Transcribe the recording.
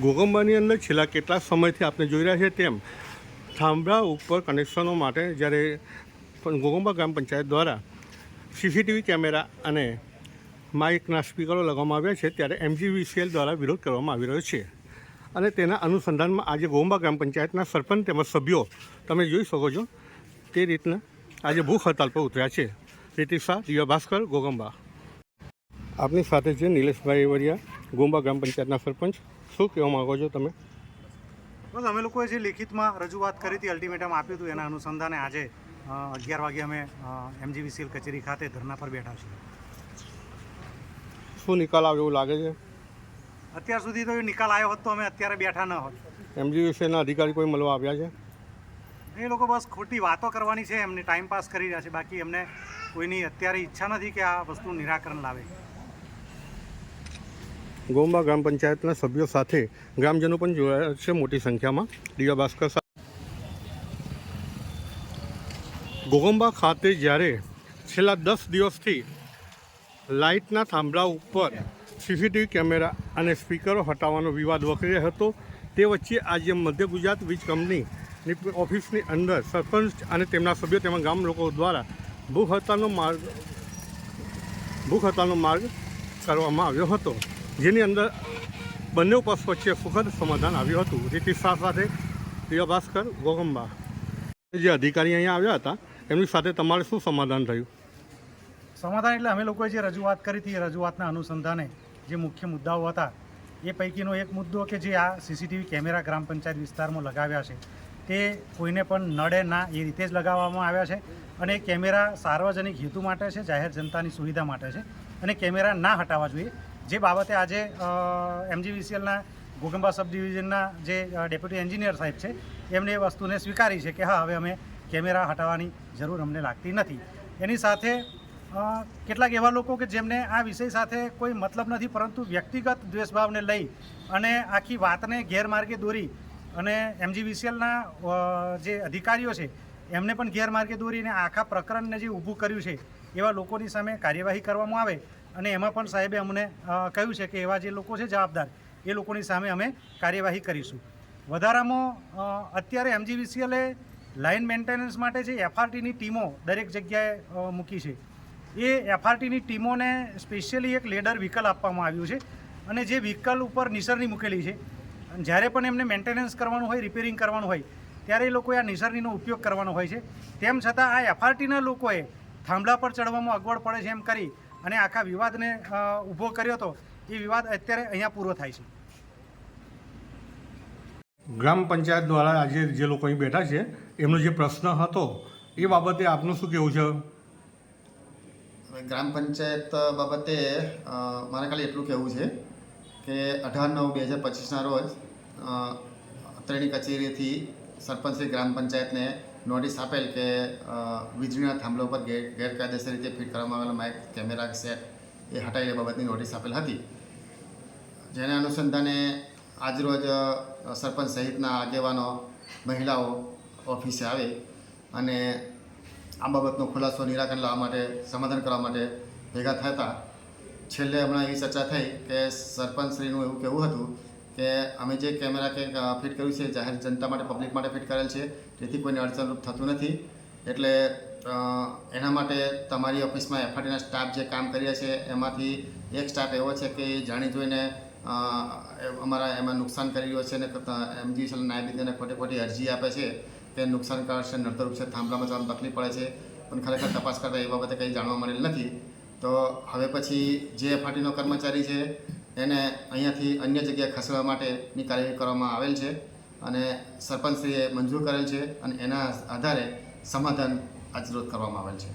ઘોગંબાની અંદર છેલ્લા કેટલાક સમયથી આપણે જોઈ રહ્યા છીએ તેમ થાંભલા ઉપર કનેક્શનો માટે જ્યારે ઘોગંબા ગ્રામ પંચાયત દ્વારા સીસીટીવી કેમેરા અને માઇકના સ્પીકરો લગાવવામાં આવ્યા છે, ત્યારે MGVCL દ્વારા વિરોધ કરવામાં આવી રહ્યો છે. અને તેના અનુસંધાનમાં આજે ઘોગંબા ગ્રામ પંચાયતના સરપંચ તેમજ સભ્યો તમે જોઈ શકો છો તે રીતના આજે ભૂખ હડતાલ પર ઉતર્યા છે. રીતિક શાહ, દિવ્ય ભાસ્કર, ઘોગંબા. આપની સાથે છે નિલેશભાઈ વરિયા, ઘોગંબા ગ્રામ પંચાયતના સરપંચ. શું કહેવા માગો છો તમે? બસ અમે લોકોએ જે લિખિતમાં રજૂઆત કરી હતી, અલ્ટિમેટમ આપ્યું હતું, એના અનુસંધાને આજે 11 વાગે અમે MGVCL કચેરી ખાતે ધરણા પર બેઠા છીએ. શું નિકાલ આવે એવું લાગે છે? અત્યાર સુધી તો એ નિકાલ આવ્યો હોત તો અમે અત્યારે બેઠા ન હોત. MGVCLના અધિકારી કોઈ મળવા આવ્યા છે? એ લોકો બસ ખોટી વાતો કરવાની છે, એમને ટાઈમ પાસ કરી રહ્યા છે. બાકી એમને કોઈની અત્યારે ઈચ્છા નથી કે આ વસ્તુનું નિરાકરણ લાવે. ઘોગંબા ગ્રામ પંચાયતના સભ્યો સાથે ગ્રામજનો પણ જોડાયા છે મોટી સંખ્યામાં. દિવ્ય ભાસ્કર. ઘોગંબા ખાતે જ્યારે છેલ્લા 10 દિવસથી લાઇટના થાંભલા ઉપર સીસીટીવી કેમેરા અને સ્પીકરો હટાવવાનો વિવાદ વકરી રહ્યો હતો, તે વચ્ચે આજે મધ્ય ગુજરાત વીજ કંપનીની ઓફિસની અંદર સરપંચ અને તેમના સભ્યો તેમજ ગામ લોકો દ્વારા ભૂખ હડતાલનો માર્ગ કરવામાં આવ્યો હતો, જેની અંદર બંને પક્ષ વચ્ચે સુખદ સમાધાન આવ્યું હતું. રીતિક શાહ સાથે દિવ્ય ભાસ્કર, ઘોગંબા. જે અધિકારી અહીંયા આવ્યા હતા એમની સાથે તમારે શું સમાધાન થયું? સમાધાન એટલે અમે લોકોએ જે રજૂઆત કરી હતી એ રજૂઆતના અનુસંધાને જે મુખ્ય મુદ્દાઓ હતા એ પૈકીનો એક મુદ્દો કે જે આ સીસીટીવી કેમેરા ગ્રામ પંચાયત વિસ્તારમાં લગાવ્યા છે તે કોઈને પણ નડે ના એ રીતે જ લગાવવામાં આવ્યા છે. અને એ કેમેરા સાર્વજનિક હેતુ માટે છે, જાહેર જનતાની સુવિધા માટે છે, અને કેમેરા ના હટાવવા જોઈએ. જે બાબતે આજે MGVCLના ઘોગંબા સબ ડિવિઝનના જે ડેપ્યુટી એન્જિનિયર સાહેબ છે એમણે એ વસ્તુને સ્વીકારી છે કે હા, હવે અમે કેમેરા હટાવવાની જરૂર અમને લાગતી નથી. એની સાથે કેટલાક એવા લોકો કે જેમને આ વિષય સાથે કોઈ મતલબ નથી, પરંતુ વ્યક્તિગત દ્વેષભાવને લઈ અને આખી વાતને ગેરમાર્ગે દોરી અને MGVCLના જે અધિકારીઓ છે એમને પણ ગેરમાર્ગે દોરીને આખા પ્રકરણને જે ઊભું કર્યું છે એવા લોકોની સામે કાર્યવાહી કરવામાં આવે. અને એમાં પણ સાહેબે અમને કહ્યું છે કે એવા જે લોકો છે જવાબદાર એ લોકોની સામે અમે કાર્યવાહી કરીશું. વધારામાં અત્યારે MGVCLએ લાઇન મેન્ટેનન્સ માટે જે FRTની ટીમો દરેક જગ્યાએ મૂકી છે, એ FRTની ટીમોને સ્પેશિયલી એક લેડર વ્હીકલ આપવામાં આવ્યું છે. અને જે વ્હીકલ ઉપર નિસરણી મૂકેલી છે, જ્યારે પણ એમને મેન્ટેનન્સ કરવાનું હોય, રિપેરિંગ કરવાનું હોય, ત્યારે એ લોકોએ આ નિસરણીનો ઉપયોગ કરવાનો હોય છે. તેમ છતાં આ FRTના લોકોએ થાંભલા પર ચડવામાં અગવડ પડે છે એમ કરી અને આખા વિવાદને ઊભો કર્યો હતો. એ વિવાદ અત્યારે અહીંયા પૂરો થાય છે. ગ્રામ પંચાયત દ્વારા આજે જે લોકો અહીં બેઠા છે એમનો જે પ્રશ્ન હતો એ બાબતે આપનું શું કહેવું છે? ગ્રામ પંચાયત બાબતે મારે ખાલી એટલું કહેવું છે કે 18/9/2025ના રોજ અત્રેની કચેરીથી સરપંચ શ્રી ગ્રામ પંચાયતને નોટિસ આપેલ કે વીજળીના થાંભલા ઉપર ગેરકાયદેસર રીતે ફિટ કરવામાં આવેલા માઇક કેમેરા સેટ એ હટાવી બાબતની નોટિસ આપેલ હતી. જેના અનુસંધાને આજરોજ સરપંચ સહિતના આગેવાનો, મહિલાઓ ઓફિસે આવે અને આ બાબતનો ખુલાસો નિરાકરણ લાવવા માટે, સમાધાન કરવા માટે ભેગા થતા છેલ્લે હમણાં એવી ચર્ચા થઈ કે સરપંચશ્રીનું એવું કહેવું હતું કે અમે જે કેમેરા ફિટ કર્યું છે જાહેર જનતા માટે, પબ્લિક માટે ફિટ કરેલ છે, તેથી કોઈને અડચણરૂપ થતું નથી. એટલે એના માટે તમારી ઓફિસમાં FRTના સ્ટાફ જે કામ કરી રહ્યા છે એમાંથી એક સ્ટાફ એવો છે કે જાણી જોઈને અમારા એમાં નુકસાન કરી રહ્યો છે અને MGVCL નાયબીને ખોટી અરજી આપે છે કે નુકસાન કરશે, નડતરરૂપ છે, થાંભલામાં જવામાં તકલીફ પડે છે, પણ ખરેખર તપાસ કરતાં એ બાબતે કંઈ જાણવા મળેલ નથી. તો હવે પછી જે FRTનો કર્મચારી છે એને અહીંયાથી અન્ય જગ્યાએ ખસેડવા માટેની કાર્યવાહી કરવામાં આવેલ છે અને સરપંચશ્રીએ મંજૂર કરેલ છે અને એના આધારે સમાધાન આજરોજ કરવામાં આવેલ છે.